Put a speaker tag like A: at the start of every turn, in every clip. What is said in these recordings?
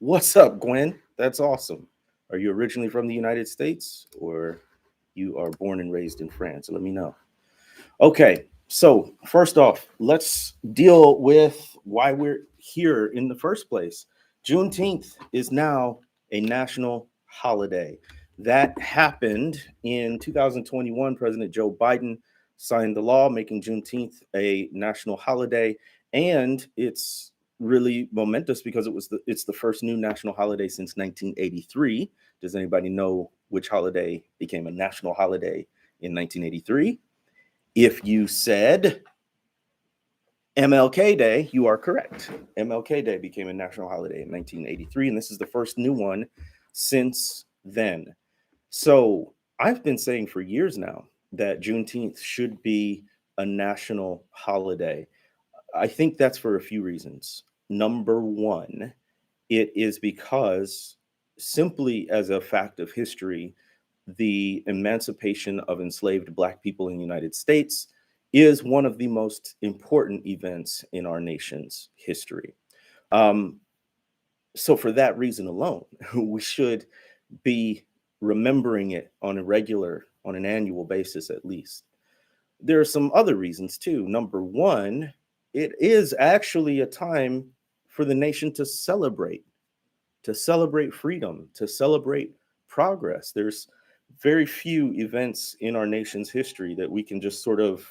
A: What's up, Gwen? That's awesome. Are you originally from the United States or you are born and raised in France? Let me know. Okay, so first off, let's deal with why we're here in the first place. Juneteenth is now a national holiday. That happened in 2021. President Joe Biden signed the law making Juneteenth a national holiday, and it's really momentous because it's the first new national holiday since 1983. Does anybody know which holiday became a national holiday in 1983? If you said MLK Day, you are correct. MLK Day became a national holiday in 1983, and this is the first new one since then. So I've been saying for years now that Juneteenth should be a national holiday. I think that's for a few reasons. Number one, it is because, simply as a fact of history, the emancipation of enslaved Black people in the United States is one of the most important events in our nation's history. Um, so, for that reason alone, we should be remembering it on a regular, on an annual basis at least. There are some other reasons too. Number one, it is actually a time for the nation to celebrate freedom, to celebrate progress. There's very few events in our nation's history that we can just sort of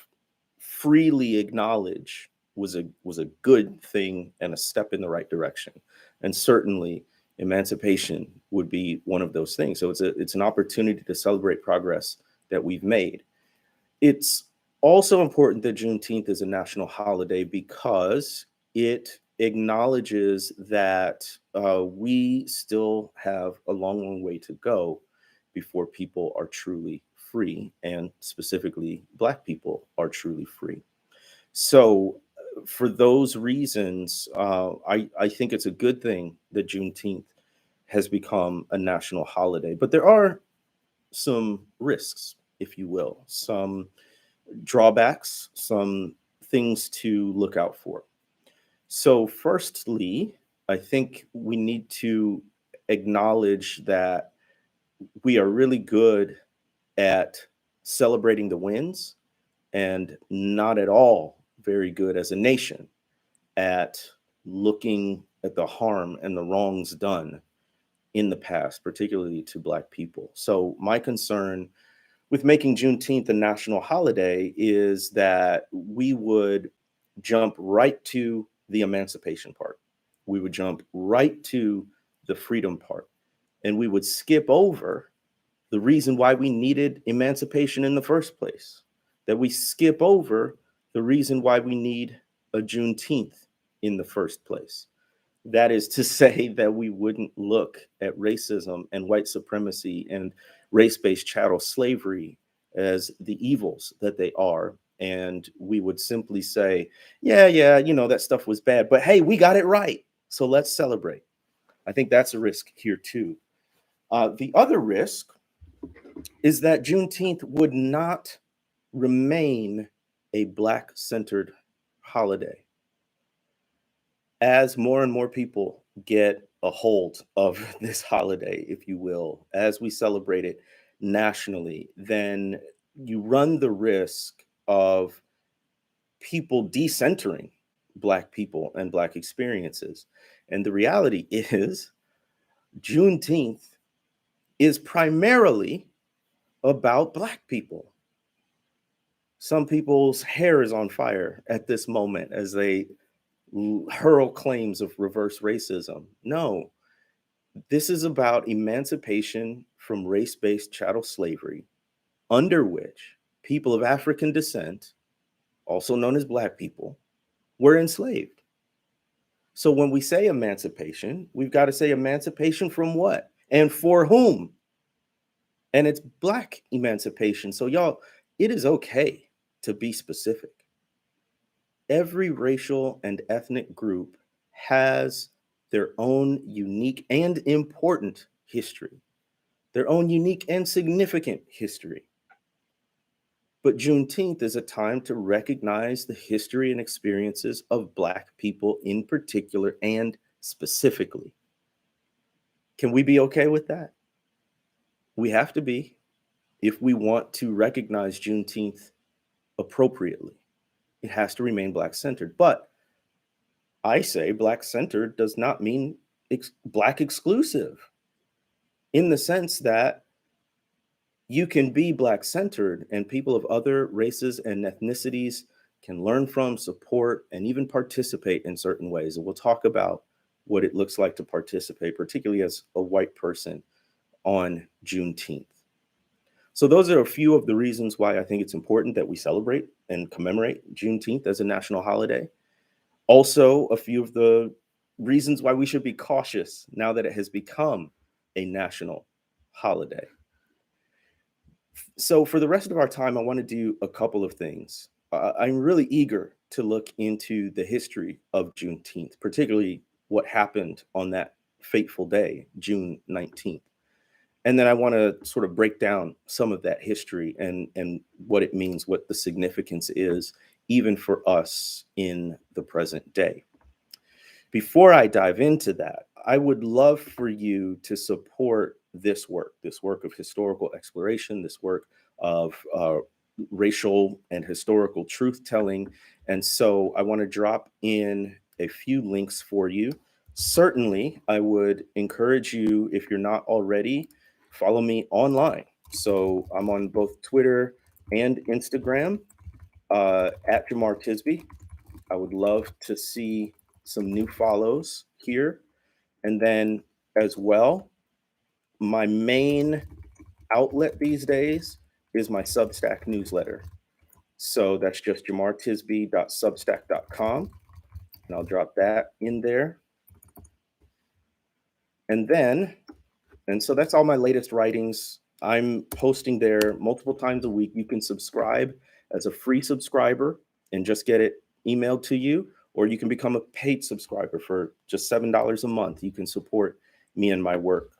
A: freely acknowledge was a good thing and a step in the right direction. And certainly emancipation would be one of those things. So it's an opportunity to celebrate progress that we've made. It's also important that Juneteenth is a national holiday because it acknowledges that we still have a long, long way to go before people are truly free, and specifically, Black people are truly free. So, for those reasons, I think it's a good thing that Juneteenth has become a national holiday. But there are some risks, if you will, some drawbacks, some things to look out for. So, firstly, I think we need to acknowledge that we are really good at celebrating the wins and not at all very good as a nation at looking at the harm and the wrongs done in the past, particularly to Black people. So, my concern with making Juneteenth a national holiday is that we would jump right to the emancipation part. We would jump right to the freedom part. And we would skip over the reason why we needed emancipation in the first place. That we skip over the reason why we need a Juneteenth in the first place. That is to say that we wouldn't look at racism and white supremacy and race based chattel slavery as the evils that they are. And we would simply say, yeah, that stuff was bad, but hey, we got it right. So let's celebrate. I think that's a risk here too. The other risk is that Juneteenth would not remain a Black centered holiday. As more and more people get a hold of this holiday, if you will, as we celebrate it nationally, then you run the risk of people decentering Black people and Black experiences. And the reality is, Juneteenth is primarily about Black people. Some people's hair is on fire at this moment as they hurl claims of reverse racism. No, this is about emancipation from race based chattel slavery, under which people of African descent, also known as Black people, were enslaved. So when we say emancipation, we've got to say emancipation from what and for whom? And it's Black emancipation. So, y'all, it is okay to be specific. Every racial and ethnic group has their own unique and important history, their own unique and significant history. But Juneteenth is a time to recognize the history and experiences of Black people in particular and specifically. Can we be okay with that? We have to be if we want to recognize Juneteenth appropriately. It has to remain Black centered. But I say Black centered does not mean Black exclusive in the sense that you can be Black centered and people of other races and ethnicities can learn from, support, and even participate in certain ways. And we'll talk about what it looks like to participate, particularly as a white person on Juneteenth. So, those are a few of the reasons why I think it's important that we celebrate and commemorate Juneteenth as a national holiday. Also, a few of the reasons why we should be cautious now that it has become a national holiday. So, for the rest of our time, I want to do a couple of things. I'm really eager to look into the history of Juneteenth, particularly what happened on that fateful day, June 19th. And then I want to sort of break down some of that history and what it means, what the significance is, even for us in the present day. Before I dive into that, I would love for you to support this work of historical exploration, this work of racial and historical truth telling. And so I want to drop in a few links for you. Certainly, I would encourage you, if you're not already, follow me online. So I'm on both Twitter and Instagram at Jemar Tisby. I would love to see some new follows here. And then, as well, my main outlet these days is my Substack newsletter. So that's just jamartisby.substack.com. And I'll drop that in there. And then, and so that's all my latest writings. I'm posting there multiple times a week. You can subscribe as a free subscriber and just get it emailed to you, or you can become a paid subscriber for just $7 a month. You can support me and my work.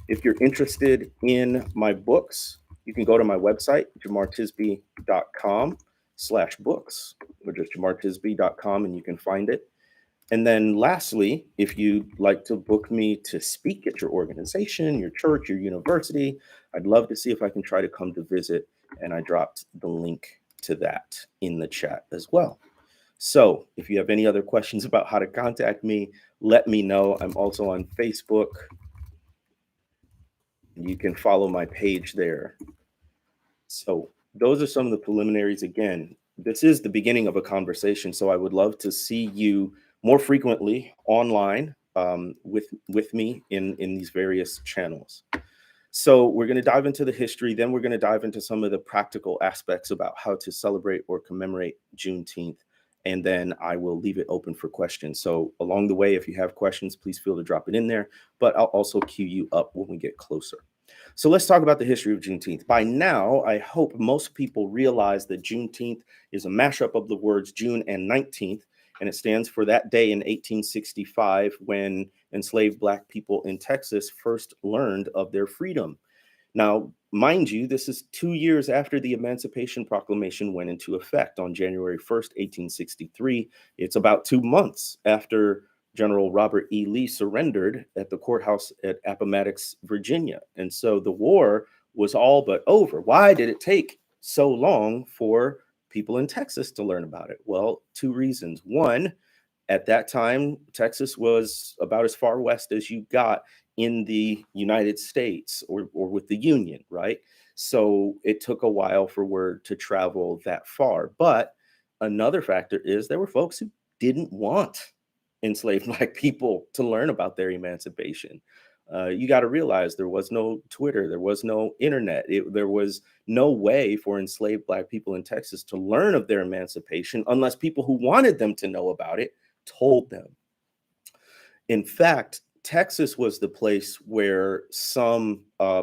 A: If you're interested in my books, you can go to my website, jamartisby.com/books, or just jamartisby.com, and you can find it. And then lastly, if you'd like to book me to speak at your organization, your church, your university, I'd love to see if I can try to come to visit. And I dropped the link to that in the chat as well. So if you have any other questions about how to contact me, let me know. I'm also on Facebook. You can follow my page there. So those are some of the preliminaries. Again, this is the beginning of a conversation. So I would love to see you more frequently online with me in these various channels. So we're going to dive into the history. Then we're going to dive into some of the practical aspects about how to celebrate or commemorate Juneteenth. And then I will leave it open for questions. So along the way, if you have questions, please feel to drop it in there. But I'll also queue you up when we get closer. So let's talk about the history of Juneteenth. By now, I hope most people realize that Juneteenth is a mashup of the words June and 19th, and it stands for that day in 1865 when enslaved Black people in Texas first learned of their freedom. Now, mind you, this is 2 years after the Emancipation Proclamation went into effect on January 1st, 1863. It's about 2 months after General Robert E. Lee surrendered at the courthouse at Appomattox, Virginia. And so the war was all but over. Why did it take so long for people in Texas to learn about it? Well, 2 reasons. One, at that time, Texas was about as far west as you got in the United States or with the Union, right? So it took a while for word to travel that far. But another factor is there were folks who didn't want enslaved Black people to learn about their emancipation. You got to realize there was no Twitter, there was no internet, there was no way for enslaved Black people in Texas to learn of their emancipation unless people who wanted them to know about it told them. In fact, Texas was the place where some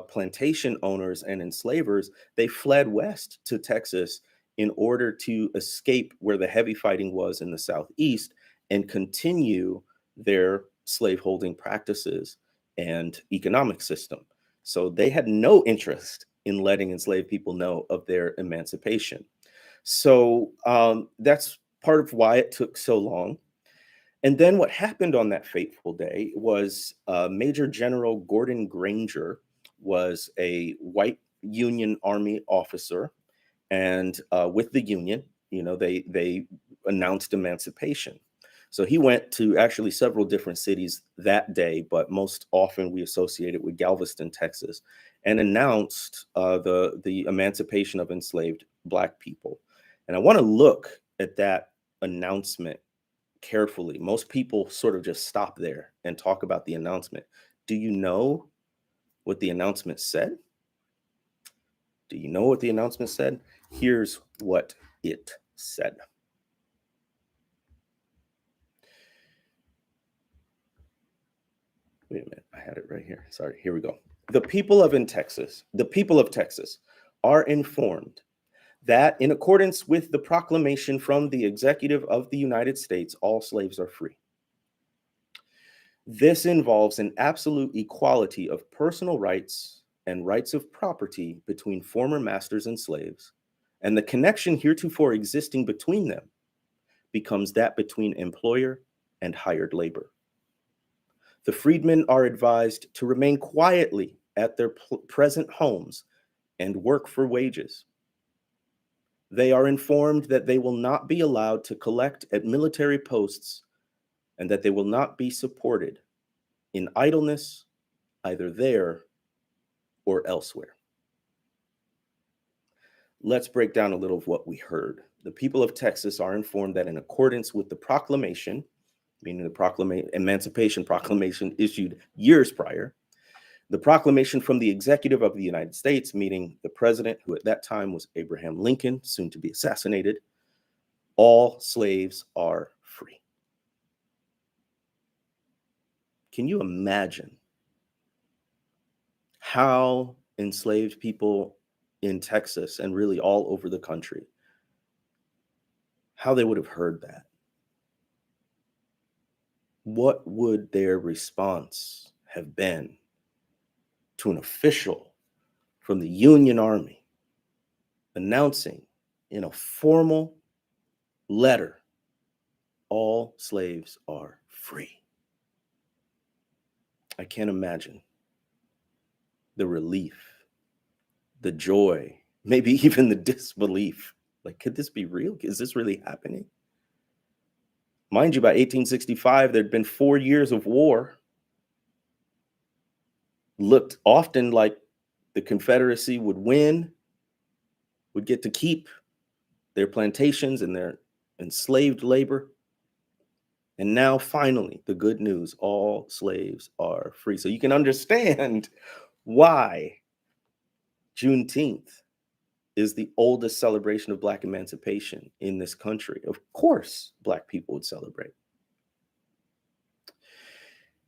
A: plantation owners and enslavers, they fled west to Texas in order to escape where the heavy fighting was in the Southeast and continue their slaveholding practices and economic system. So they had no interest in letting enslaved people know of their emancipation. So that's part of why it took so long. And then what happened on that fateful day was Major General Gordon Granger was a white Union Army officer, and with the Union, they announced emancipation. So he went to actually several different cities that day, but most often we associate it with Galveston, Texas, and announced the emancipation of enslaved Black people. And I want to look at that announcement carefully. Most people sort of just stop there and talk about the announcement. Do you know what the announcement said? Do you know what the announcement said? Here's what it said. Wait a minute, I had it right here. Sorry, here we go. The people of Texas are informed that in accordance with the proclamation from the executive of the United States, all slaves are free. This involves an absolute equality of personal rights and rights of property between former masters and slaves, and the connection heretofore existing between them becomes that between employer and hired labor. The freedmen are advised to remain quietly at their present homes and work for wages. They are informed that they will not be allowed to collect at military posts and that they will not be supported in idleness, either there or elsewhere. Let's break down a little of what we heard. The people of Texas are informed that in accordance with the proclamation, meaning the Emancipation Proclamation issued years prior, the proclamation from the executive of the United States, meaning the president, who at that time was Abraham Lincoln, soon to be assassinated, all slaves are free. Can you imagine how enslaved people in Texas and really all over the country, how they would have heard that? What would their response have been to an official from the Union Army announcing in a formal letter, all slaves are free? I can't imagine the relief, the joy, maybe even the disbelief. Like, could this be real? Is this really happening? Mind you, by 1865, there'd been 4 years of war. Looked often like the Confederacy would win, would get to keep their plantations and their enslaved labor. And now, finally, the good news, all slaves are free. So you can understand why Juneteenth is the oldest celebration of Black emancipation in this country. Of course, Black people would celebrate.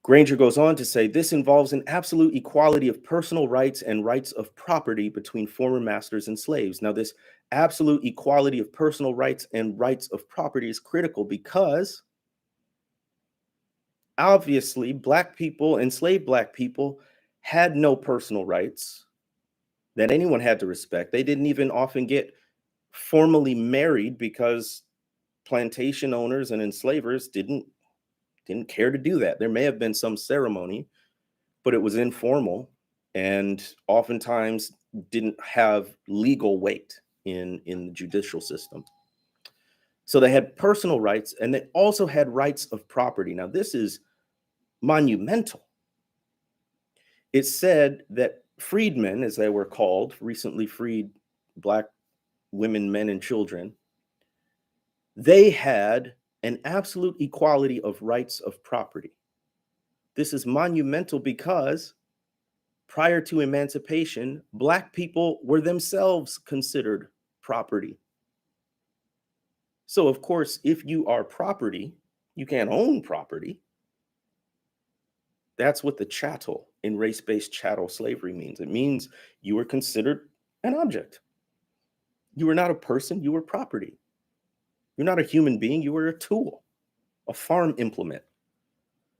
A: Granger goes on to say, this involves an absolute equality of personal rights and rights of property between former masters and slaves. Now, this absolute equality of personal rights and rights of property is critical because obviously Black people, enslaved Black people, had no personal rights that anyone had to respect. They didn't even often get formally married because plantation owners and enslavers didn't care to do that. There may have been some ceremony, but it was informal and oftentimes didn't have legal weight in the judicial system. So they had personal rights and they also had rights of property. Now, this is monumental. It said that freedmen, as they were called, recently freed Black women, men, and children, they had an absolute equality of rights of property. This is monumental because prior to emancipation, Black people were themselves considered property. So, of course, if you are property, you can't own property. That's what the chattel in race-based chattel slavery means. It means you were considered an object. You were not a person, you were property. You're not a human being, you were a tool, a farm implement.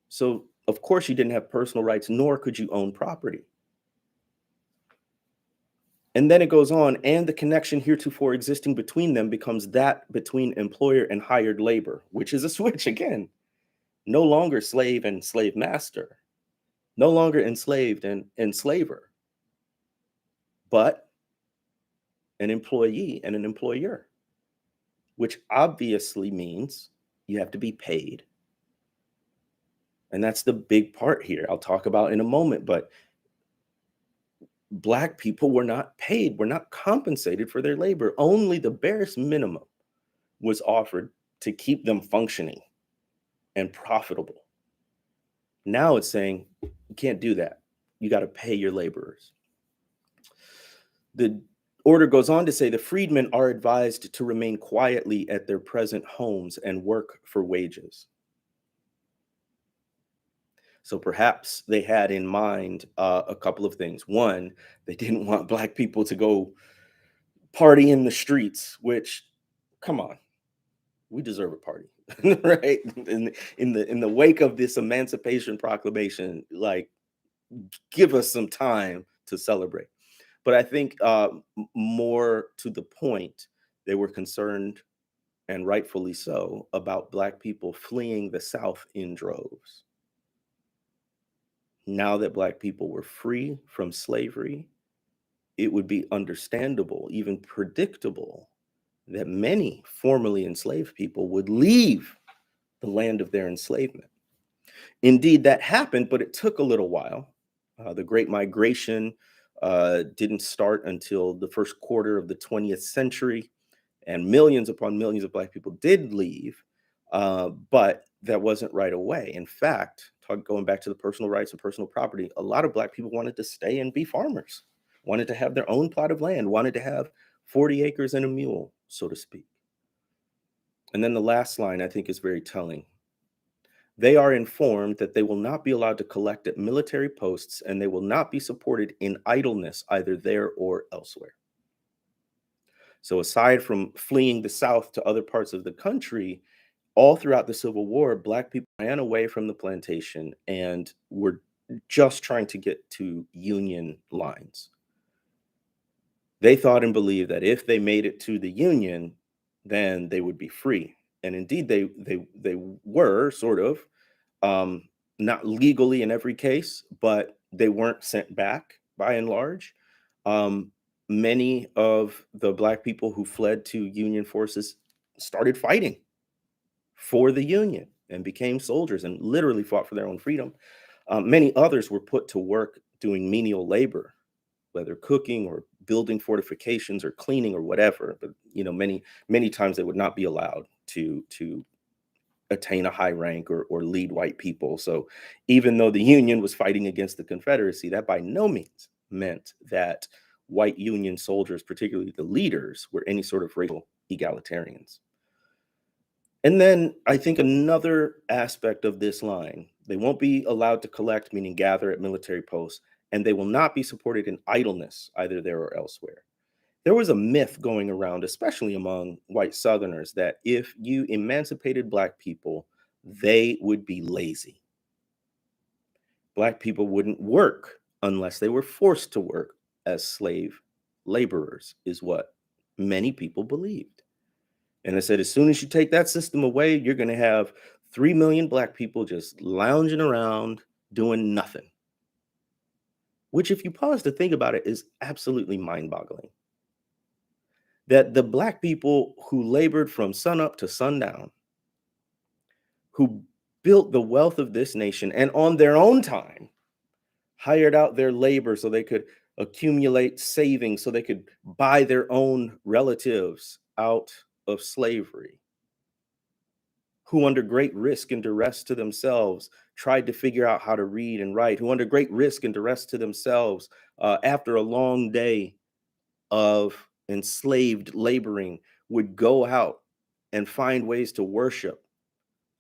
A: So, of course, you didn't have personal rights, nor could you own property. And then it goes on, and the connection heretofore existing between them becomes that between employer and hired labor, which is a switch again. no longer slave and slave master, no longer enslaved and enslaver, but an employee and an employer, which obviously means you have to be paid. And that's the big part here. I'll talk about in a moment, but Black people were not paid, were not compensated for their labor. Only the barest minimum was offered to keep them functioning and profitable. Now it's saying you can't do that. You got to pay your laborers. The order goes on to say the freedmen are advised to remain quietly at their present homes and work for wages. So perhaps they had in mind a couple of things. One, they didn't want Black people to go party in the streets, which, come on, we deserve a party, right? In the wake of this Emancipation Proclamation, like, give us some time to celebrate. But I think more to the point, they were concerned, and rightfully so, about Black people fleeing the South in droves. Now that Black people were free from slavery, it would be understandable, even predictable, that many formerly enslaved people would leave the land of their enslavement. Indeed, that happened, but it took a little while. The Great Migration didn't start until the first quarter of the 20th century, and millions upon millions of Black people did leave, but that wasn't right away. In fact, going back to the personal rights and personal property, a lot of Black people wanted to stay and be farmers, wanted to have their own plot of land, wanted to have 40 acres and a mule, so to speak. And then the last line I think is very telling. They are informed that they will not be allowed to collect at military posts and they will not be supported in idleness either there or elsewhere. So aside from fleeing the South to other parts of the country, all throughout the Civil War, Black people ran away from the plantation and were just trying to get to Union lines. They thought and believed that if they made it to the Union, then they would be free. And indeed, they were sort of, not legally in every case, but they weren't sent back by and large. Um, Many of the Black people who fled to Union forces started fighting for the Union and became soldiers and literally fought for their own freedom. Many others were put to work doing menial labor, whether cooking or building fortifications or cleaning or whatever. But many times they would not be allowed to attain a high rank or lead white people. So even though the Union was fighting against the Confederacy, that by no means meant that white Union soldiers, particularly the leaders, were any sort of racial egalitarians. And then I think another aspect of this line, they won't be allowed to collect, meaning gather at military posts, and they will not be supported in idleness, either there or elsewhere. There was a myth going around, especially among white Southerners, that if you emancipated Black people, they would be lazy. Black people wouldn't work unless they were forced to work as slave laborers, is what many people believed. And I said, as soon as you take that system away, you're going to have 3 million Black people just lounging around doing nothing. Which, if you pause to think about it, is absolutely mind-boggling. That the Black people who labored from sunup to sundown, who built the wealth of this nation and on their own time hired out their labor so they could accumulate savings so they could buy their own relatives out of slavery, who under great risk and duress to themselves tried to figure out how to read and write, who under great risk and duress to themselves, after a long day of enslaved laboring, would go out and find ways to worship,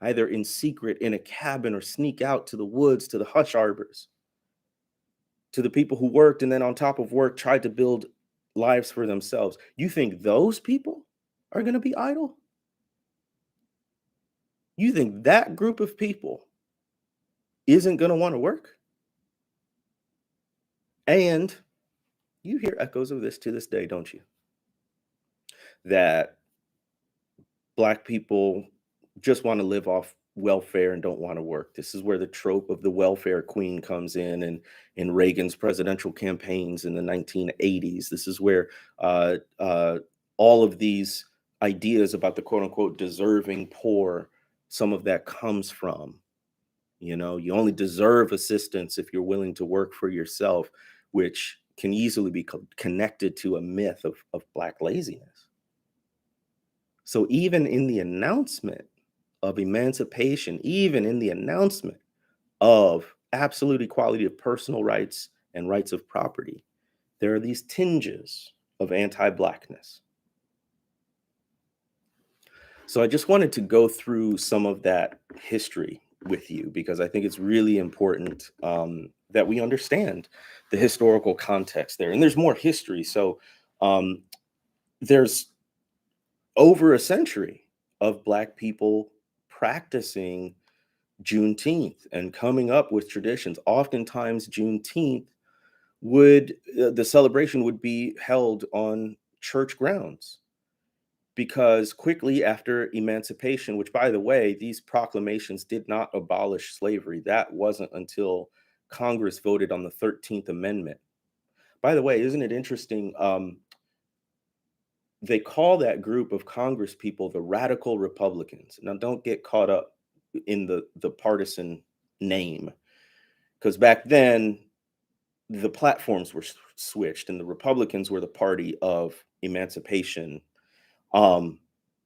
A: either in secret in a cabin or sneak out to the woods, to the hush arbors, to the people who worked and then on top of work tried to build lives for themselves. You think those people are going to be idle? You think that group of people isn't going to want to work? And you hear echoes of this to this day, don't you? That Black people just want to live off welfare and don't want to work. This is where the trope of the welfare queen comes in in Reagan's presidential campaigns in the 1980s. This is where all of these ideas about the quote unquote deserving poor, some of that comes from. You know, you only deserve assistance if you're willing to work for yourself, which can easily be connected to a myth of Black laziness. So even in the announcement of emancipation, even in the announcement of absolute equality of personal rights and rights of property, there are these tinges of anti-Blackness. So I just wanted to go through some of that history with you because I think it's really important that we understand the historical context there. And there's more history. So um, there's over a century of Black people practicing Juneteenth and coming up with traditions. Oftentimes, Juneteenth the celebration would be held on church grounds because quickly after emancipation, which by the way, these proclamations did not abolish slavery. That wasn't until Congress voted on the 13th Amendment. By the way, isn't it interesting? They call that group of Congress people the radical Republicans. Now, don't get caught up in the partisan name, because back then the platforms were switched, and the Republicans were the party of emancipation, um,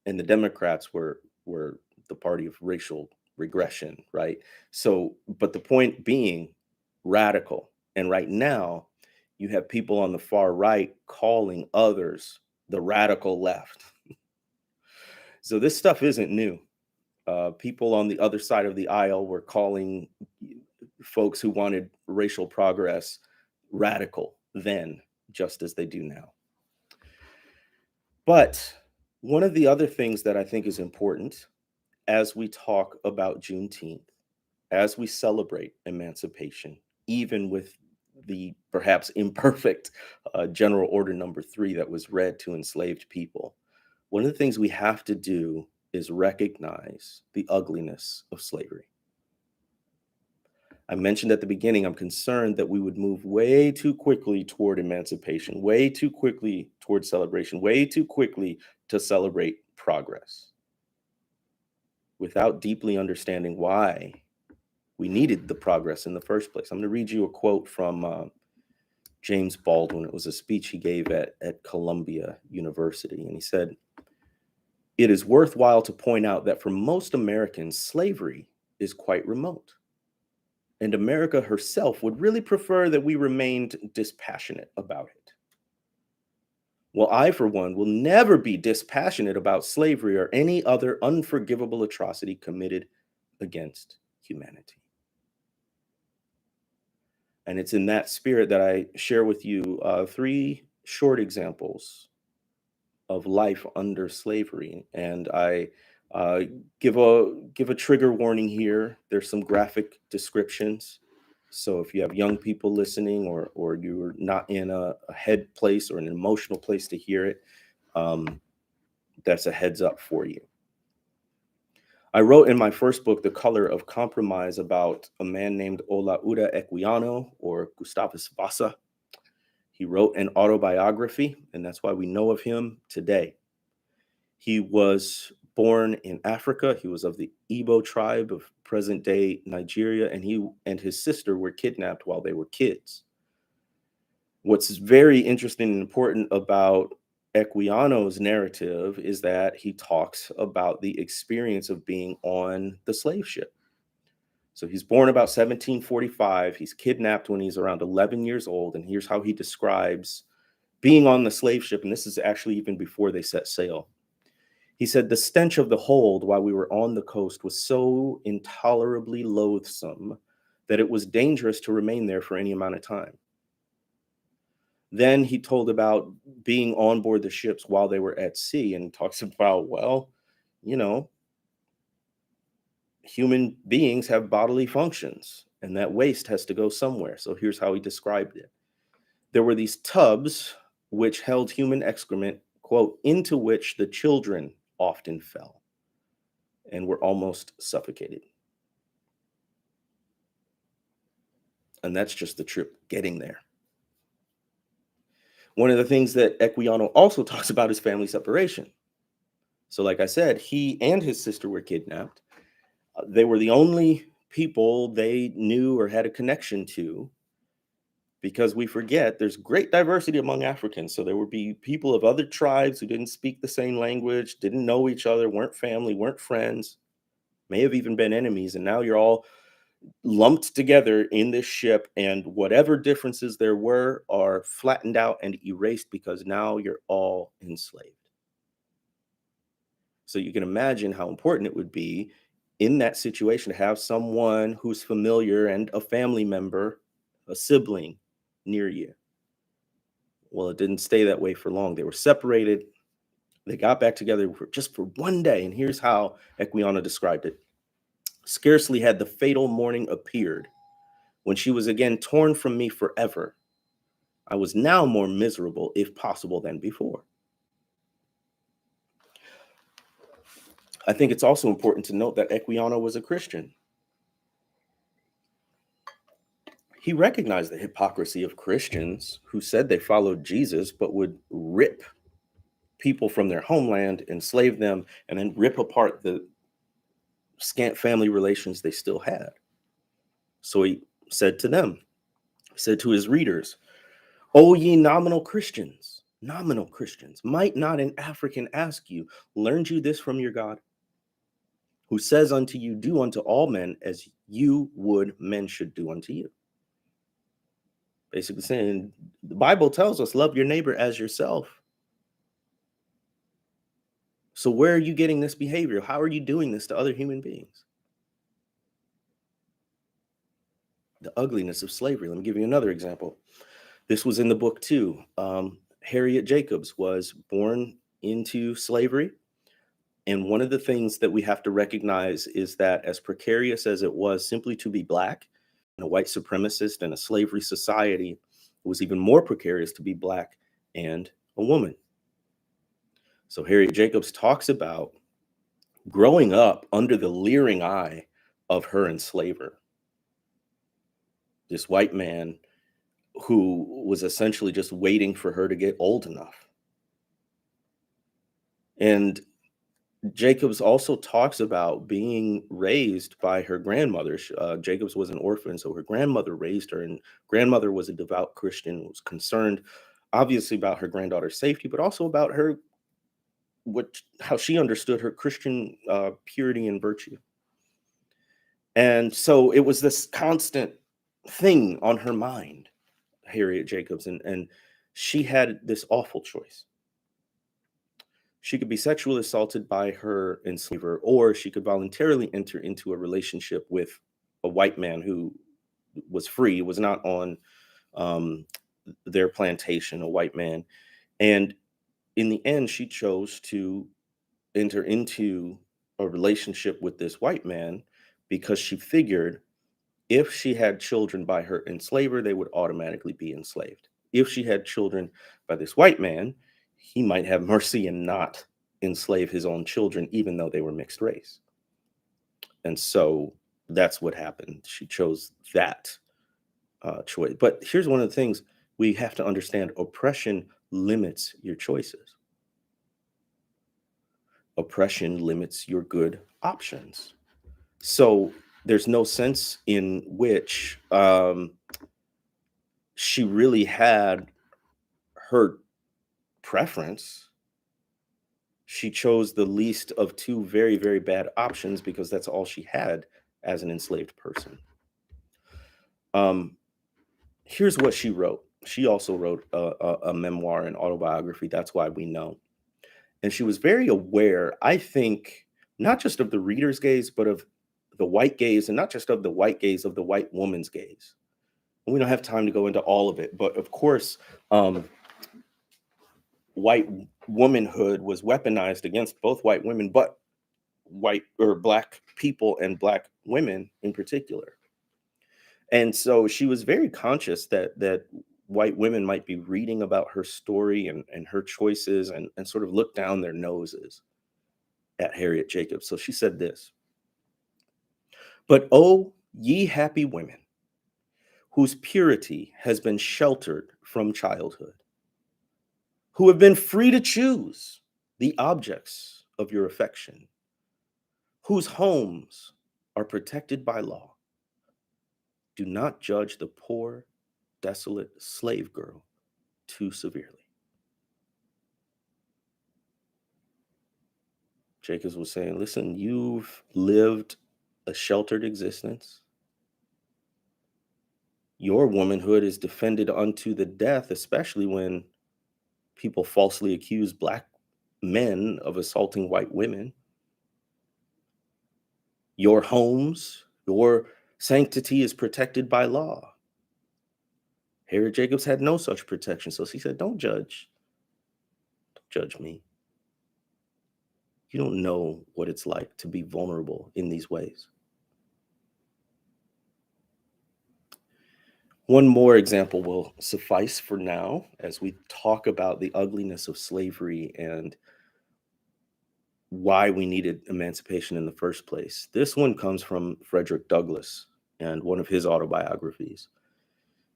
A: and the Democrats were the party of racial regression, right? So, but the point being, radical. And right now, you have people on the far right calling others the radical left. So this stuff isn't new. People on the other side of the aisle were calling folks who wanted racial progress radical then, just as they do now. But one of the other things that I think is important as we talk about Juneteenth, as we celebrate emancipation, even with the perhaps imperfect General Order number 3 that was read to enslaved people, one of the things we have to do is recognize the ugliness of slavery. I mentioned at the beginning, I'm concerned that we would move way too quickly toward emancipation, way too quickly toward celebration, way too quickly to celebrate progress without deeply understanding why we needed the progress in the first place. I'm going to read you a quote from James Baldwin. It was a speech he gave at Columbia University. And he said, "It is worthwhile to point out that for most Americans, slavery is quite remote. And America herself would really prefer that we remained dispassionate about it. Well, I, for one, will never be dispassionate about slavery or any other unforgivable atrocity committed against humanity." And it's in that spirit that I share with you 3 short examples of life under slavery. And I uh, give a trigger warning here. There's some graphic descriptions. So if you have young people listening, or you're not in a head place or an emotional place to hear it, um, that's a heads up for you. I wrote in my first book, The Color of Compromise, about a man named Olaudah Equiano, or Gustavus Vasa. He wrote an autobiography, and that's why we know of him today. He was born in Africa. He was of the Igbo tribe of present-day Nigeria, and he and his sister were kidnapped while they were kids. What's very interesting and important about Equiano's narrative is that he talks about the experience of being on the slave ship. So he's born about 1745. He's kidnapped when he's around 11 years old, and here's how he describes being on the slave ship, and this is actually even before they set sail. He said, "The stench of the hold while we were on the coast was so intolerably loathsome that it was dangerous to remain there for any amount of time." Then he told about being on board the ships while they were at sea, and talks about, well, you know, human beings have bodily functions and that waste has to go somewhere. So here's how he described it. There were these tubs which held human excrement, quote, "into which the children often fell." and were almost suffocated. And that's just the trip getting there. One of the things that Equiano also talks about is family separation. So, like I said, he and his sister were kidnapped. They were the only people they knew or had a connection to, because we forget there's great diversity among Africans. So there would be people of other tribes who didn't speak the same language, didn't know each other, weren't family, weren't friends, may have even been enemies. And now you're all lumped together in this ship, and whatever differences there were are flattened out and erased because now you're all enslaved. So you can imagine how important it would be in that situation to have someone who's familiar and a family member, a sibling near you. Well, it didn't stay that way for long. They were separated. They got back together just for one day. And here's how Equiana described it. Scarcely had the fatal morning appeared when she was again torn from me forever. I was now more miserable, if possible, than before. I think it's also important to note that Equiano was a Christian. He recognized the hypocrisy of Christians who said they followed Jesus, but would rip people from their homeland, enslave them, and then rip apart the scant family relations they still had. So he said to them, he said to his readers, O ye nominal Christians, might not an African ask you, learned you this from your God? Who says unto you, do unto all men as you would men should do unto you. Basically saying, the Bible tells us, love your neighbor as yourself. So where are you getting this behavior? How are you doing this to other human beings? The ugliness of slavery. Let me give you another example. This was in the book too. Harriet Jacobs was born into slavery. And one of the things that we have to recognize is that, as precarious as it was simply to be Black in a white supremacist and a slavery society, it was even more precarious to be Black and a woman. So Harriet Jacobs talks about growing up under the leering eye of her enslaver, this white man who was essentially just waiting for her to get old enough. And Jacobs also talks about being raised by her grandmother. Jacobs was an orphan, so her grandmother raised her, and grandmother was a devout Christian, was concerned obviously about her granddaughter's safety, but also about her, how she understood her Christian purity and virtue. And so it was this constant thing on her mind, Harriet Jacobs, and she had this awful choice. She could be sexually assaulted by her enslaver, or she could voluntarily enter into a relationship with a white man who was free, was not on their plantation, a white man. And in the end, she chose to enter into a relationship with this white man because she figured if she had children by her enslaver, they would automatically be enslaved. If she had children by this white man, he might have mercy and not enslave his own children, even though they were mixed race. And so that's what happened. She chose that choice. But here's one of the things we have to understand: oppression limits your choices. Oppression limits your good options. So there's no sense in which she really had her preference. She chose the least of two very, very bad options because that's all she had as an enslaved person. Here's what she wrote. She also wrote a memoir, an autobiography. That's Why We Know. And she was very aware, I think, not just of the reader's gaze, but of the white gaze, and not just of the white gaze, of the white woman's gaze. And we don't have time to go into all of it, but of course, white womanhood was weaponized against both white women, but white or Black people and Black women in particular. And so she was very conscious that white women might be reading about her story and her choices and sort of look down their noses. at Harriet Jacobs. So she said this: "But oh, ye happy women, whose purity has been sheltered from childhood, who have been free to choose the objects of your affection, whose homes are protected by law. Do not judge the poor, desolate slave girl too severely." Jacobs was saying, listen, you've lived a sheltered existence. Your womanhood is defended unto the death, especially when people falsely accuse Black men of assaulting white women. Your homes, your sanctity is protected by law. Harriet Jacobs had no such protection. So she said, don't judge. Don't judge me. You don't know what it's like to be vulnerable in these ways. One more example will suffice for now as we talk about the ugliness of slavery and why we needed emancipation in the first place. This one comes from Frederick Douglass and one of his autobiographies.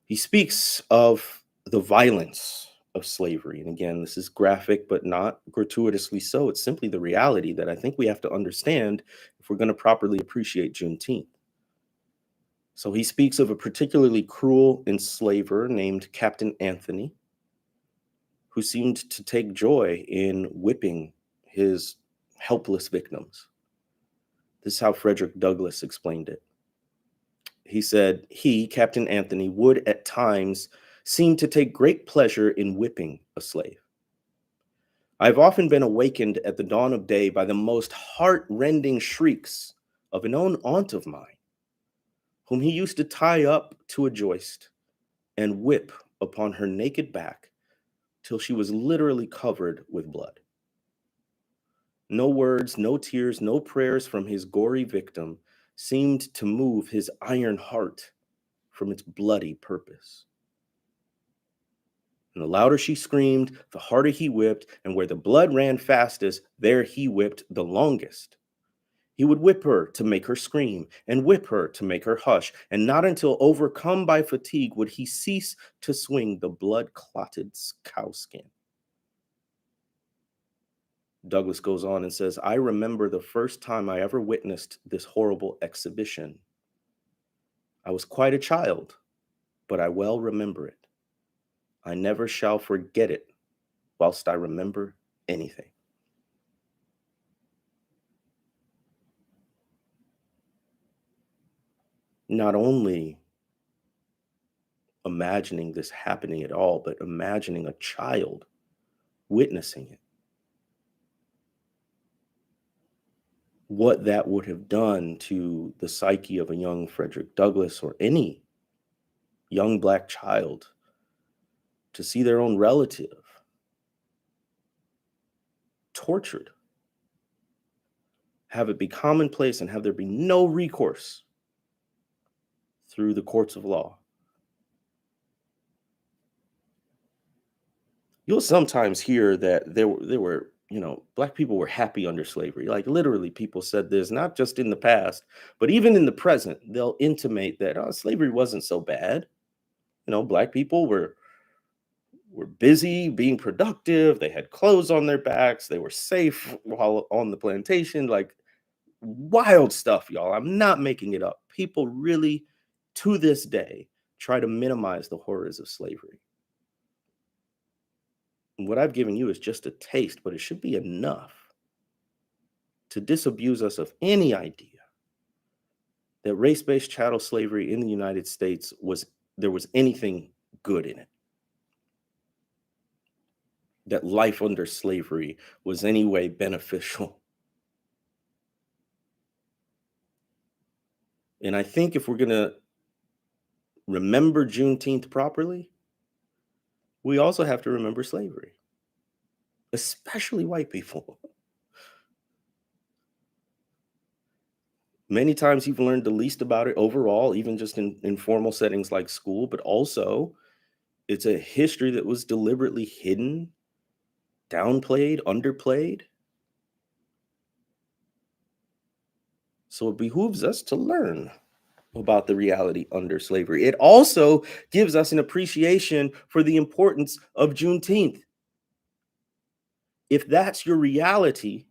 A: He speaks of the violence of slavery. And again, this is graphic, but not gratuitously so. It's simply the reality that I think we have to understand if we're going to properly appreciate Juneteenth. So he speaks of a particularly cruel enslaver named Captain Anthony, who seemed to take joy in whipping his helpless victims. This is how Frederick Douglass explained it. He said, he, Captain Anthony, would at times seem to take great pleasure in whipping a slave. I have often been awakened at the dawn of day by the most heart-rending shrieks of an own aunt of mine, whom he used to tie up to a joist and whip upon her naked back till she was literally covered with blood. No words, no tears, no prayers from his gory victim seemed to move his iron heart from its bloody purpose. And the louder she screamed, the harder he whipped, and where the blood ran fastest, there he whipped the longest. He would whip her to make her scream, and whip her to make her hush, and not until overcome by fatigue would he cease to swing the blood-clotted cowskin. Douglass goes on and says, I remember the first time I ever witnessed this horrible exhibition. I was quite a child, but I well remember it. I never shall forget it whilst I remember anything. Not only imagining this happening at all, but imagining a child witnessing it. What that would have done to the psyche of a young Frederick Douglass or any young Black child to see their own relative tortured, have it be commonplace, and have there be no recourse through the courts of law. You'll sometimes hear that there were, Black people were happy under slavery. Like literally, people said this, not just in the past, but even in the present. They'll intimate that slavery wasn't so bad. Black people were busy being productive. They had clothes on their backs. They were safe while on the plantation. Like wild stuff, y'all. I'm not making it up. People really, to this day, try to minimize the horrors of slavery. And what I've given you is just a taste, but it should be enough to disabuse us of any idea that race-based chattel slavery in the United States was anything good in it. That life under slavery was any way beneficial. And I think if we're going to remember Juneteenth properly, we also have to remember slavery, especially white people. Many times you've learned the least about it overall, even just in formal settings like school, but also it's a history that was deliberately hidden, downplayed, underplayed. So it behooves us to learn about the reality under slavery. It also gives us an appreciation for the importance of Juneteenth. If that's your reality,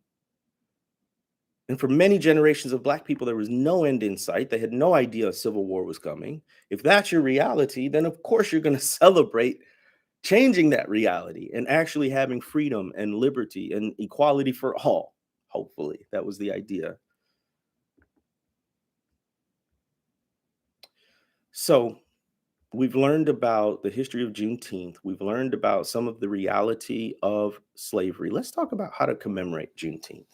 A: and for many generations of Black people, there was no end in sight. They had no idea a civil war was coming. If that's your reality, then of course you're going to celebrate changing that reality and actually having freedom and liberty and equality for all. Hopefully, that was the idea. So, we've learned about the history of Juneteenth. We've learned about some of the reality of slavery. Let's talk about how to commemorate Juneteenth.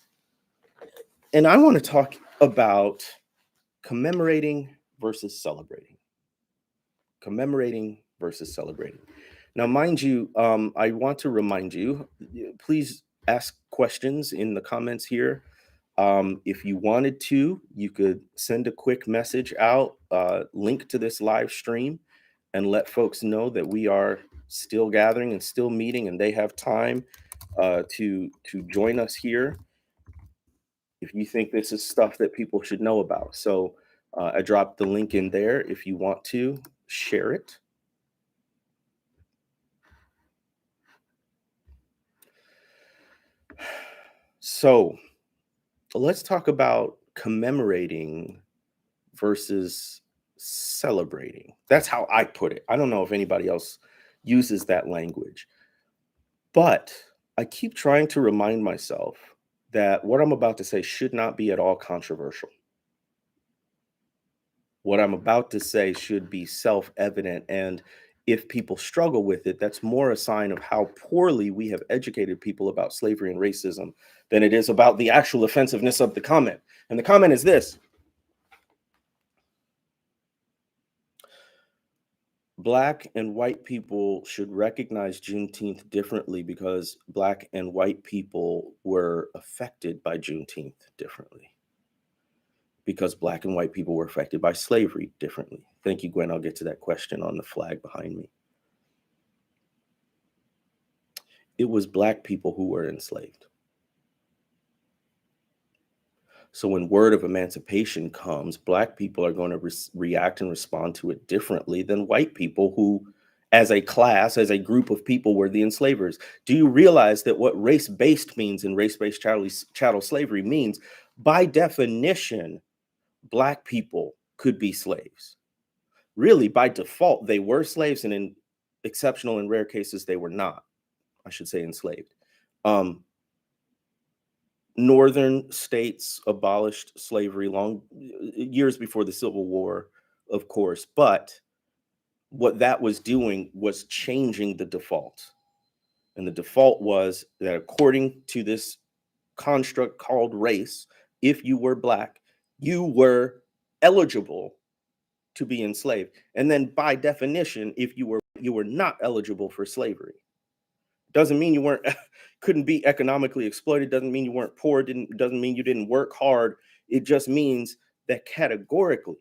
A: And I want to talk about commemorating versus celebrating. Commemorating versus celebrating. Now, mind you, I want to remind you, please ask questions in the comments here. If you wanted to, you could send a quick message out, link to this live stream, and let folks know that we are still gathering and still meeting, and they have time to join us here. If you think this is stuff that people should know about, so I dropped the link in there. If you want to share it. So let's talk about commemorating versus celebrating. That's how I put it. I don't know if anybody else uses that language, but I keep trying to remind myself that what I'm about to say should not be at all controversial. What I'm about to say should be self evident. And if people struggle with it, that's more a sign of how poorly we have educated people about slavery and racism than it is about the actual offensiveness of the comment. And the comment is this: Black and white people should recognize Juneteenth differently because Black and white people were affected by Juneteenth differently. Because Black and white people were affected by slavery differently. Thank you, Gwen. I'll get to that question on the flag behind me. It was Black people who were enslaved. So when word of emancipation comes, Black people are going to react and respond to it differently than white people who, as a class, as a group of people, were the enslavers. Do you realize that what race-based means in race-based chattel slavery means, by definition, Black people could be slaves? Really, by default, they were slaves, and in exceptional and rare cases, they were not. I should say enslaved. Northern states abolished slavery long years before the Civil War, of course, but what that was doing was changing the default. And the default was that according to this construct called race, if you were Black, you were eligible to be enslaved. And then by definition, if you were not eligible for slavery. Doesn't mean you weren't couldn't be economically exploited, doesn't mean you weren't poor, doesn't mean you didn't work hard. It just means that categorically,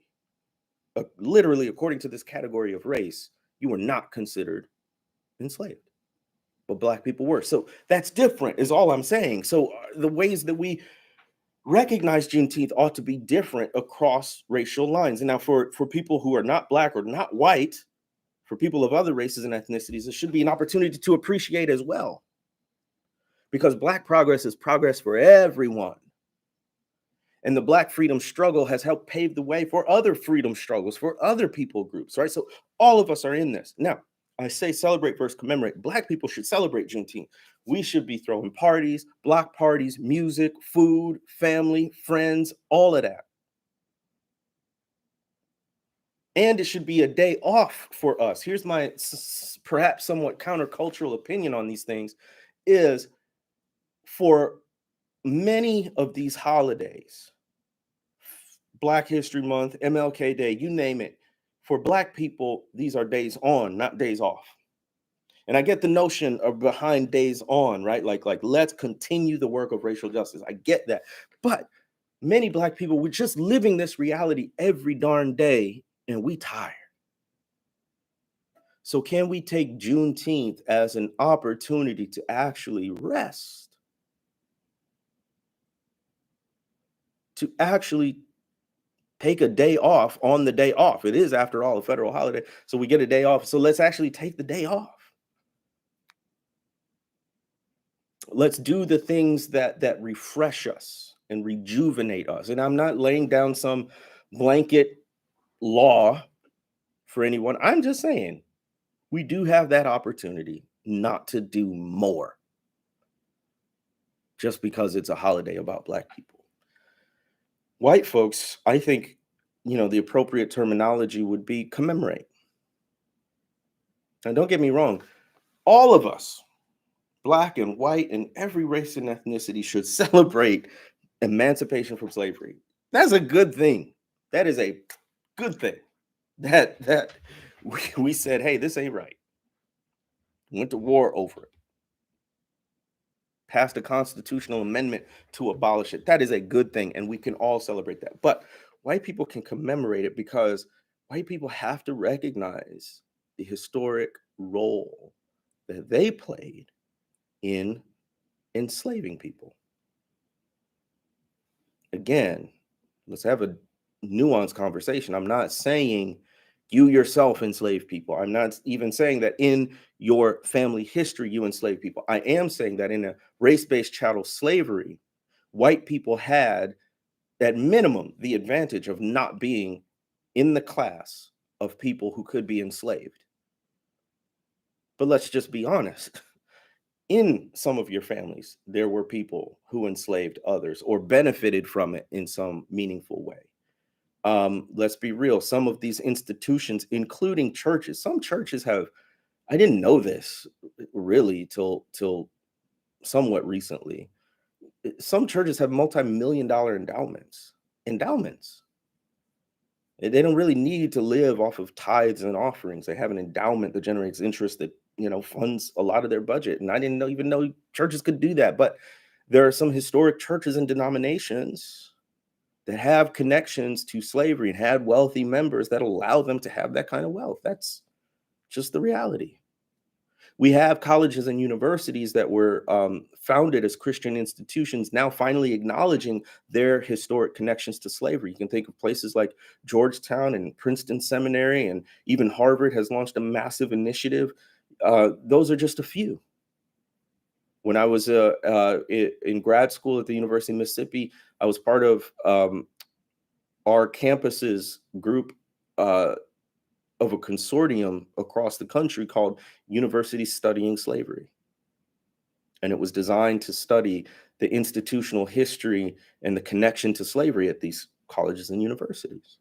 A: literally according to this category of race, you were not considered enslaved. But Black people were. So that's different, is all I'm saying. So the ways that we recognize Juneteenth ought to be different across racial lines. And now for people who are not Black or not white, for people of other races and ethnicities, it should be an opportunity to appreciate as well. Because Black progress is progress for everyone. And the Black freedom struggle has helped pave the way for other freedom struggles, for other people groups, right? So all of us are in this. Now, I say celebrate versus commemorate. Black people should celebrate Juneteenth. We should be throwing parties, block parties, music, food, family, friends, all of that. And it should be a day off for us. Here's my perhaps somewhat countercultural opinion on these things is for many of these holidays, Black History Month, MLK Day, you name it, for Black people, these are days on, not days off. And I get the notion of behind days on, right? Like let's continue the work of racial justice. I get that. But many Black people, we're just living this reality every darn day, and we tired. So can we take Juneteenth as an opportunity to actually rest? To actually take a day off on the day off. It is, after all, a federal holiday. So we get a day off. So let's actually take the day off. Let's do the things that refresh us and rejuvenate us. And I'm not laying down some blanket law for anyone. I'm just saying we do have that opportunity not to do more just because it's a holiday about Black people. White folks, I think, the appropriate terminology would be commemorate. And don't get me wrong, all of us, Black and white and every race and ethnicity, should celebrate emancipation from slavery. That's a good thing. That is a good thing. That we said, hey, this ain't right. Went to war over it. Passed a constitutional amendment to abolish it. That is a good thing, and we can all celebrate that. But white people can commemorate it because white people have to recognize the historic role that they played in enslaving people. Again, let's have a nuanced conversation. I'm not saying you yourself enslave people. I'm not even saying that in your family history you enslave people. I am saying that in a race-based chattel slavery, white people had, at minimum, the advantage of not being in the class of people who could be enslaved. But let's just be honest. In some of your families, there were people who enslaved others or benefited from it in some meaningful way. Let's be real. Some of these institutions, including churches, some churches have, I didn't know this really till somewhat recently. Some churches have multi-million dollar endowments. They don't really need to live off of tithes and offerings. They have an endowment that generates interest that, funds a lot of their budget. And I didn't even know churches could do that. But there are some historic churches and denominations that have connections to slavery and had wealthy members that allow them to have that kind of wealth. That's just the reality. We have colleges and universities that were founded as Christian institutions now finally acknowledging their historic connections to slavery. You can think of places like Georgetown and Princeton Seminary, and even Harvard has launched a massive initiative. Those are just a few. When I was in grad school at the University of Mississippi, I was part of our campus's group of a consortium across the country called Universities Studying Slavery. And it was designed to study the institutional history and the connection to slavery at these colleges and universities.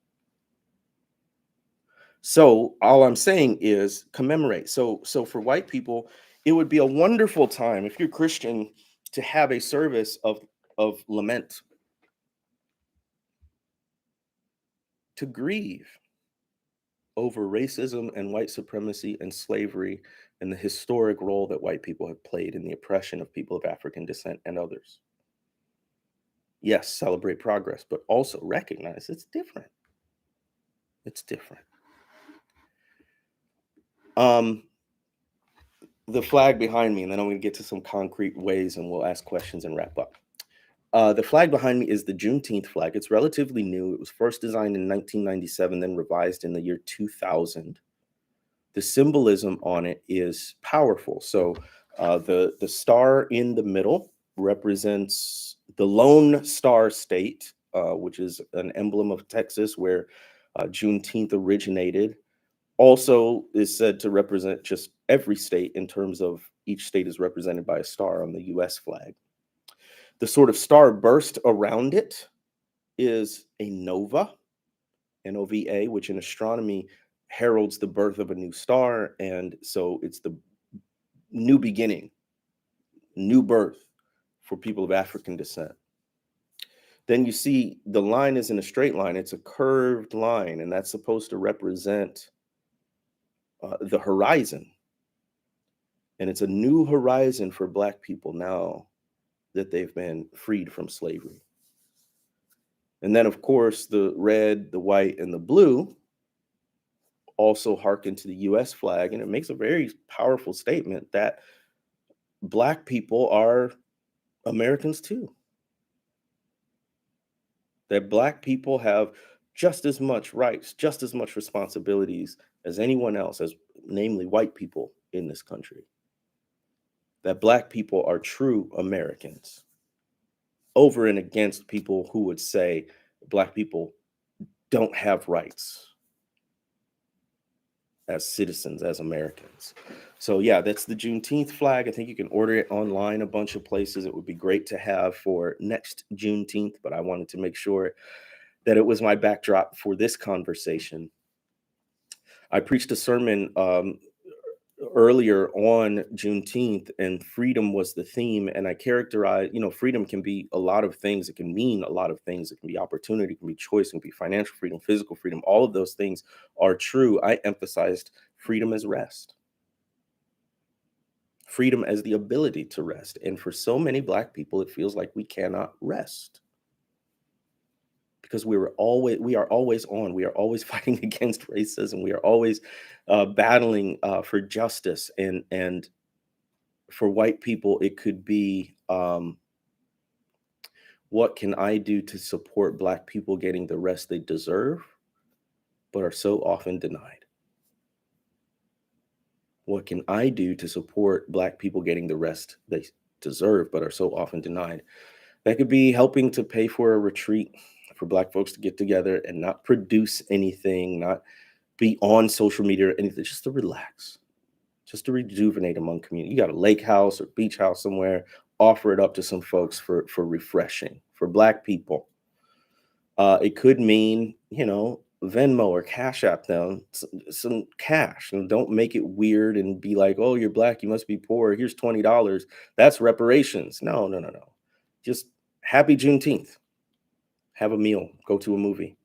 A: So all I'm saying is commemorate. So for white people, it would be a wonderful time, if you're Christian, to have a service of lament, to grieve over racism and white supremacy and slavery and the historic role that white people have played in the oppression of people of African descent and others. Yes, celebrate progress, but also recognize it's different. It's different. The flag behind me, and then I'm going to get to some concrete ways and we'll ask questions and wrap up. The flag behind me is the Juneteenth flag. It's relatively new. It was first designed in 1997, then revised in the year 2000. The symbolism on it is powerful. So the star in the middle represents the Lone Star State, which is an emblem of Texas where Juneteenth originated. Also is said to represent just every state in terms of each state is represented by a star on the US flag. The sort of star burst around it is a nova, N-O-V-A, which in astronomy heralds the birth of a new star. And so it's the new beginning, new birth for people of African descent. Then you see the line isn't a straight line, it's a curved line, and that's supposed to represent the horizon. And it's a new horizon for Black people now that they've been freed from slavery. And then, of course, the red, the white, and the blue also hearken to the US flag, and it makes a very powerful statement that Black people are Americans too. That Black people have just as much rights, just as much responsibilities as anyone else, as namely white people in this country. That Black people are true Americans, over and against people who would say Black people don't have rights as citizens, as Americans. So yeah, that's the Juneteenth flag. I think you can order it online a bunch of places. It would be great to have for next Juneteenth, but I wanted to make sure that it was my backdrop for this conversation. I preached a sermon earlier on Juneteenth, and freedom was the theme. And I characterized, freedom can be a lot of things. It can mean a lot of things. It can be opportunity, it can be choice, it can be financial freedom, physical freedom. All of those things are true. I emphasized freedom as rest, freedom as the ability to rest. And for so many Black people, it feels like we cannot rest because we are always on. We are always fighting against racism. We are always battling for justice. And for white people, it could be, what can I do to support Black people getting the rest they deserve, but are so often denied? What can I do to support Black people getting the rest they deserve, but are so often denied? That could be helping to pay for a retreat for Black folks to get together and not produce anything, not be on social media or anything, just to relax, just to rejuvenate among community. You got a lake house or beach house somewhere, offer it up to some folks for refreshing. For Black people, it could mean, Venmo or Cash App them some cash, and don't make it weird and be like, oh, you're Black, you must be poor. Here's $20. That's reparations. No, no, no, no. Just happy Juneteenth. Have a meal, go to a movie,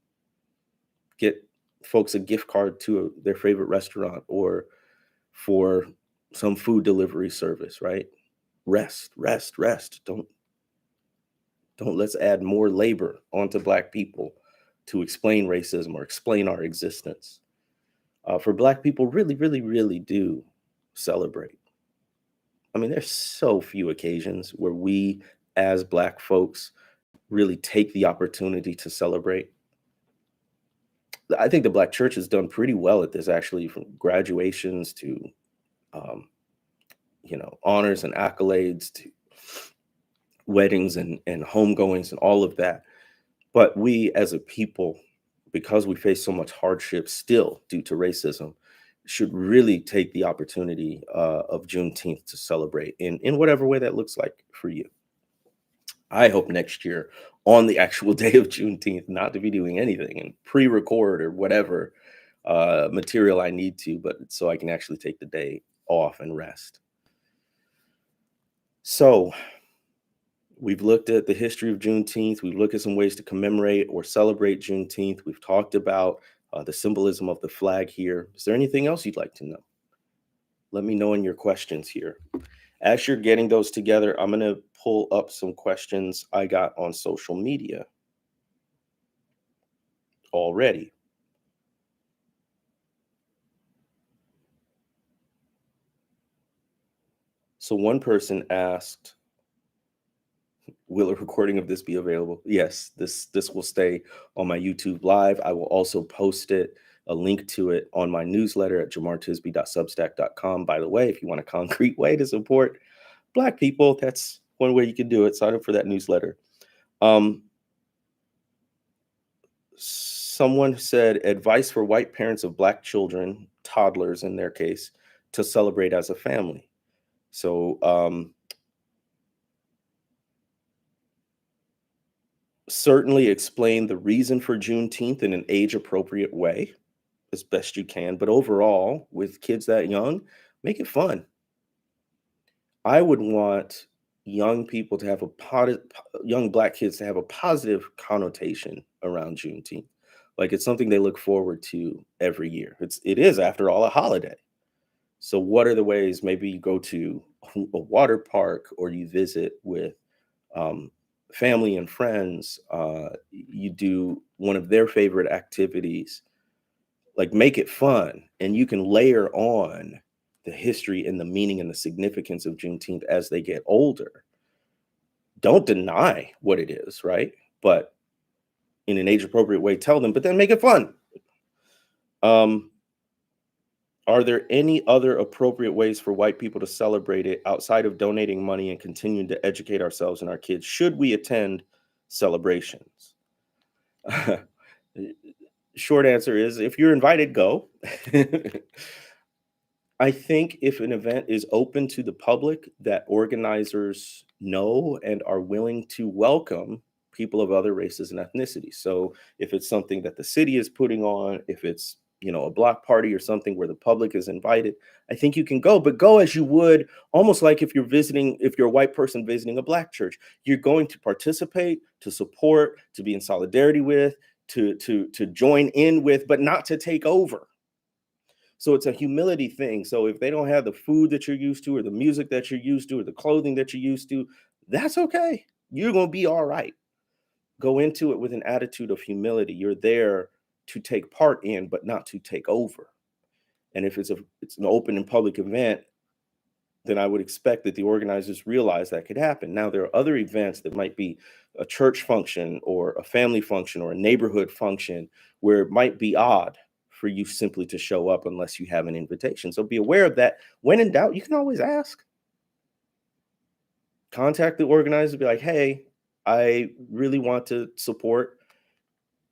A: get folks a gift card to their favorite restaurant or for some food delivery service, right? Rest, rest, rest. Don't let's add more labor onto Black people to explain racism or explain our existence. For Black people, really, really, really do celebrate. I mean, there's so few occasions where we as Black folks really take the opportunity to celebrate. I think the Black church has done pretty well at this, actually, from graduations to, um, honors and accolades to weddings and homegoings and all of that. But we as a people, because we face so much hardship still due to racism, should really take the opportunity of Juneteenth to celebrate in whatever way that looks like for you. I hope next year on the actual day of Juneteenth, not to be doing anything and pre-record or whatever material I need to, but so I can actually take the day off and rest. So we've looked at the history of Juneteenth. We've looked at some ways to commemorate or celebrate Juneteenth. We've talked about the symbolism of the flag here. Is there anything else you'd like to know? Let me know in your questions here. As you're getting those together, I'm going to pull up some questions I got on social media already. So one person asked, will a recording of this be available? Yes, this will stay on my YouTube live. I will also post it, a link to it on my newsletter at jemartisby.substack.com. By the way, if you want a concrete way to support Black people, that's one way you can do it. Sign up for that newsletter. Someone said advice for white parents of Black children, toddlers in their case, to celebrate as a family. So certainly explain the reason for Juneteenth in an age-appropriate way as best you can. But overall, with kids that young, make it fun. I would want young people to have young Black kids to have a positive connotation around Juneteenth. Like it's something they look forward to every year. It is, after all, a holiday. So what are the ways? Maybe you go to a water park or you visit with family and friends. You do one of their favorite activities. Like make it fun, and you can layer on the history and the meaning and the significance of Juneteenth as they get older. Don't deny what it is, right? But in an age appropriate way, tell them, but then make it fun. Um, are there any other appropriate ways for white people to celebrate it outside of donating money and continuing to educate ourselves and our kids? Should we attend celebrations? Short answer is if you're invited, go. I think if an event is open to the public that organizers know and are willing to welcome people of other races and ethnicities. So if it's something that the city is putting on, if it's, a block party or something where the public is invited, I think you can go, but go as you would almost like if you're a white person visiting a black church, you're going to participate, to support, to be in solidarity with, to join in with, but not to take over. So it's a humility thing. So if they don't have the food that you're used to, or the music that you're used to, or the clothing that you're used to, that's okay. You're going to be all right. Go into it with an attitude of humility. You're there to take part in, but not to take over. And if it's an open and public event, then I would expect that the organizers realize that could happen. Now, there are other events that might be a church function or a family function or a neighborhood function where it might be odd for you simply to show up unless you have an invitation. So be aware of that. When in doubt, you can always ask. Contact the organizer, be like, hey, I really want to support.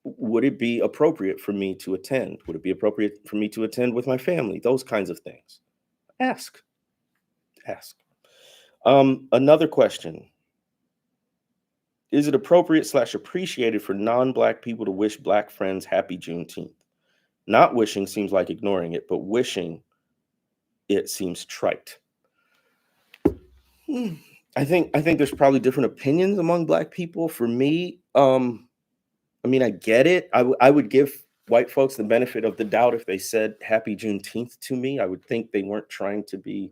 A: Would it be appropriate for me to attend? Would it be appropriate for me to attend with my family? Those kinds of things. Ask. Ask. Another question. Is it appropriate/appreciated for non-Black people to wish Black friends happy Juneteenth? Not wishing seems like ignoring it, but wishing it seems trite. Hmm. I think there's probably different opinions among Black people. For me, I get it. I would give white folks the benefit of the doubt if they said happy Juneteenth to me. I would think they weren't trying to be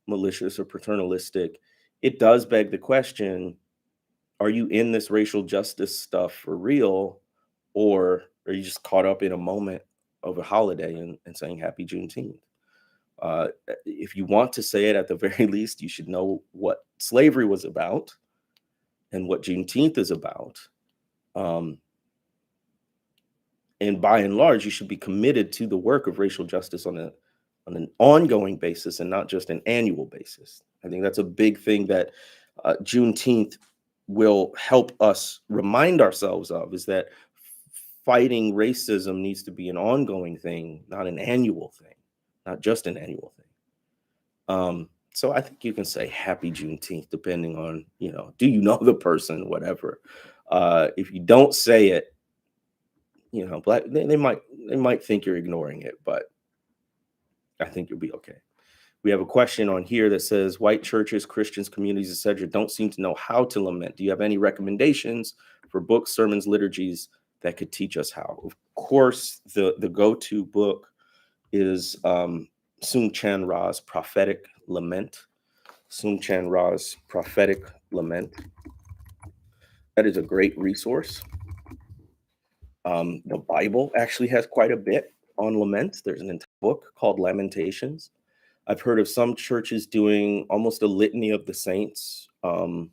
A: malicious or paternalistic. It does beg the question, are you in this racial justice stuff for real, or are you just caught up in a moment of a holiday and saying happy Juneteenth? If you want to say it, at the very least, you should know what slavery was about and what Juneteenth is about. And by and large, you should be committed to the work of racial justice on an ongoing basis and not just an annual basis. I think that's a big thing that Juneteenth will help us remind ourselves of, is that fighting racism needs to be an ongoing thing, not an annual thing, not just an annual thing. So I think you can say happy Juneteenth, depending on, do you know the person, whatever. If you don't say it, Black, they might think you're ignoring it, but I think you'll be okay. We have a question on here that says white churches, Christians, communities, etc., don't seem to know how to lament. Do you have any recommendations for books, sermons, liturgies that could teach us how? Of course, the go-to book is Soong-Chan Ra's Prophetic Lament. Soong-Chan Ra's Prophetic Lament. That is a great resource. The Bible actually has quite a bit on laments. There's an entire book called Lamentations. I've heard of some churches doing almost a litany of the saints. I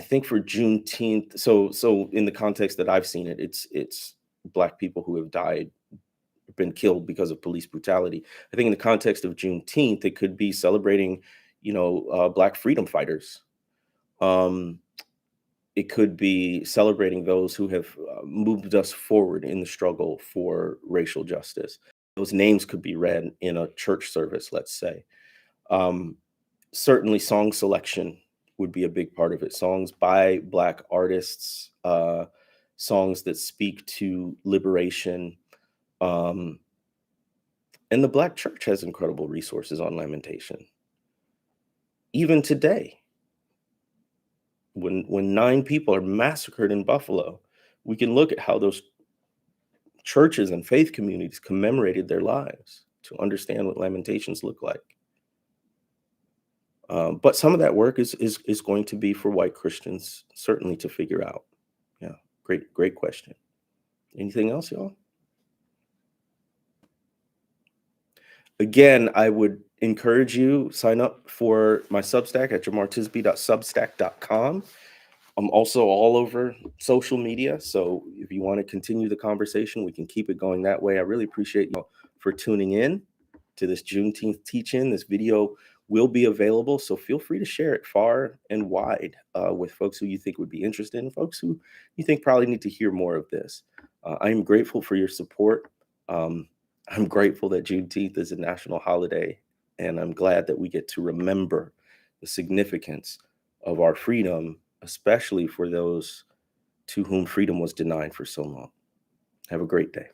A: think for Juneteenth, so in the context that I've seen it, it's Black people who have died, been killed because of police brutality. I think in the context of Juneteenth, it could be celebrating, Black freedom fighters. It could be celebrating those who have moved us forward in the struggle for racial justice. Those names could be read in a church service, let's say. Certainly, song selection would be a big part of it. Songs by Black artists, songs that speak to liberation. And the Black church has incredible resources on lamentation. Even today, when 9 people are massacred in Buffalo, we can look at how those churches and faith communities commemorated their lives to understand what lamentations look like. But some of that work is going to be for white Christians, certainly, to figure out. Yeah, great question. Anything else, y'all? Again, I would encourage you, sign up for my Substack at jemartisby.substack.com. I'm also all over social media. So if you want to continue the conversation, we can keep it going that way. I really appreciate you for tuning in to this Juneteenth teach-in. This video will be available, so feel free to share it far and wide with folks who you think would be interested and folks who you think probably need to hear more of this. I am grateful for your support. Um, I'm grateful that Juneteenth is a national holiday, and I'm glad that we get to remember the significance of our freedom, especially for those to whom freedom was denied for so long. Have a great day.